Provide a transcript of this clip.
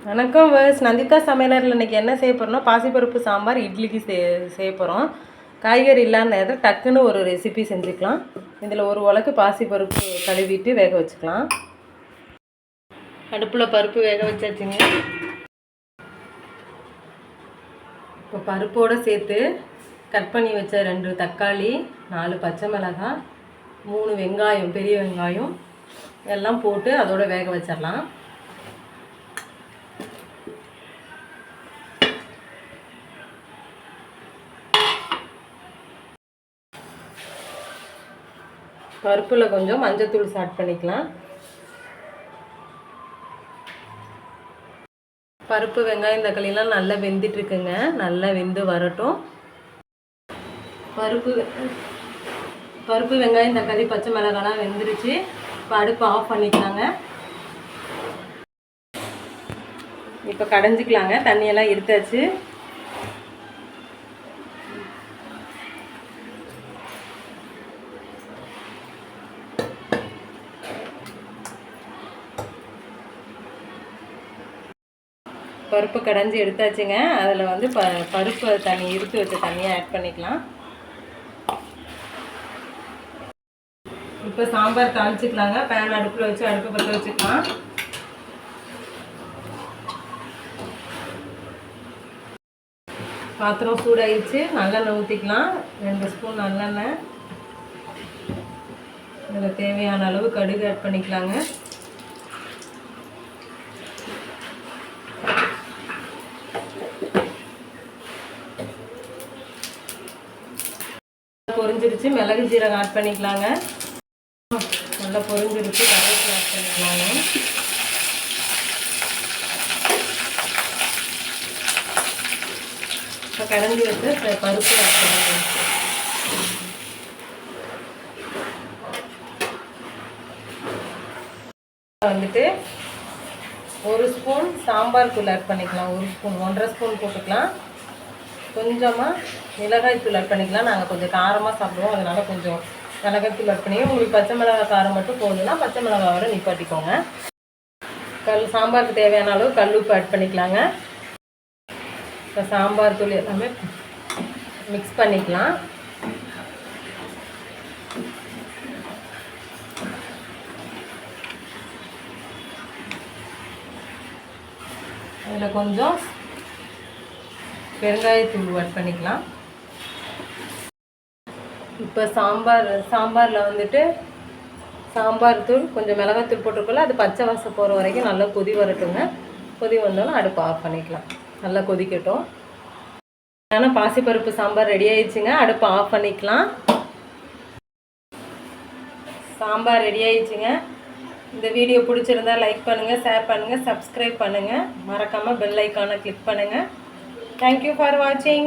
வணக்கம் வர்ஸ். நந்திதா சமையலரில் இன்றைக்கி என்ன செய்ய போகிறோம்னா பாசிப்பருப்பு சாம்பார் இட்லிக்கு செய்ய போகிறோம். காய்கறி இல்லாத நேரத்தில் டக்குன்னு ஒரு ரெசிபி செஞ்சுக்கலாம். இதில் ஒரு உலக்கு பாசிப்பருப்பு கழுவிட்டு வேக வச்சுக்கலாம். அடுப்பில் பருப்பு வேக வச்சாச்சுங்க. இப்போ பருப்போடு சேர்த்து கட் பண்ணி வச்ச 2 தக்காளி, 4 பச்சை மிளகாய், 3 வெங்காயம், பெரிய வெங்காயம் எல்லாம் போட்டு அதோட வேக வச்சிடலாம். பருப்பில் கொஞ்சம் மஞ்சத்தூள் ஆட் பண்ணிக்கலாம். பருப்பு வெங்காயம் தக்காளிலாம் நல்லா வெந்துட்டுருக்குங்க. நல்லா வெந்து வரட்டும். பருப்பு வெங்காயம் தக்காளி பச்சை மிளகாலாம் வெந்துருச்சு. இப்போ அடுப்பு ஆஃப் பண்ணிக்கலாங்க. இப்போ கடைஞ்சிக்கலாங்க. தண்ணியெல்லாம் எடுத்தாச்சு. பருப்பு கடைஞ்சி எடுத்தாச்சுங்க. அதில் வந்து பருப்பு தண்ணி இருத்து வச்ச தண்ணியை ஆட் பண்ணிக்கலாம். இப்போ சாம்பார் தாளிச்சிக்கலாங்க. பேன் அடுப்பில் வச்சு அடுப்பு பற்ற வச்சுக்கலாம். பாத்திரம் சூடாகிடுச்சு. நல்லெண்ணெய் ஊற்றிக்கலாம். 2 ஸ்பூன் நல்லெண்ணெய். இதில் தேவையான அளவு கடுகு ஆட் பண்ணிக்கலாங்க. பொரிஞ்சிருச்சு. மிளகு ஜீரகம் ஆட் பண்ணிக்கலாங்க. நல்லா பொரிஞ்சிருச்சு. கருவேப்பிலை ஆட் பண்ணிக்கலாங்க. இப்போ கடைஞ்சி வச்சு பருப்பு ஆட் பண்ணிக்கலாம். வந்துட்டு 1 ஸ்பூன் சாம்பார் தூள் ஆட் பண்ணிக்கலாம். 1 ஸ்பூன் 1.5 ஸ்பூன் போட்டுக்கலாம். கொஞ்சமாக மிளகாய் தூள் ஆட் பண்ணிக்கலாம். நாங்கள் கொஞ்சம் காரமாக சாப்பிடுவோம், அதனால் கொஞ்சம் மிளகாய் தூள் ஆட் பண்ணி, உங்களுக்கு பச்சை மிளகாய் காரம் மட்டும் போதுன்னா பச்சை மிளகாயோட நிப்பாட்டிக்கோங்க. சாம்பாருக்கு தேவையான அளவு கல் உப்பு ஆட் பண்ணிக்கலாங்க. இப்போ சாம்பார் தூள் எல்லாமே மிக்ஸ் பண்ணிக்கலாம். அதில் கொஞ்சம் பெருங்காயத்தூள் ஆட் பண்ணிக்கலாம். இப்போ சாம்பாரில் வந்துட்டு சாம்பார் தூள் கொஞ்சம் மிளகாத்தூள் போட்டிருக்கோம்ல, அது பச்சை வாசம் போகிற வரைக்கும் நல்லா கொதி வரட்டுங்க. கொதி வந்தாலும் அடுப்பு ஆஃப் பண்ணிக்கலாம். நல்லா கொதிக்கட்டும். ஆனால் பாசிப்பருப்பு சாம்பார் ரெடி ஆயிடுச்சுங்க. அடுப்பு ஆஃப் பண்ணிக்கலாம். சாம்பார் ரெடி ஆயிடுச்சுங்க. இந்த வீடியோ பிடிச்சிருந்தா லைக் பண்ணுங்கள், ஷேர் பண்ணுங்கள், சப்ஸ்கிரைப் பண்ணுங்கள். மறக்காமல் பெல் ஐக்கானை கிளிக் பண்ணுங்கள். Thank you for watching.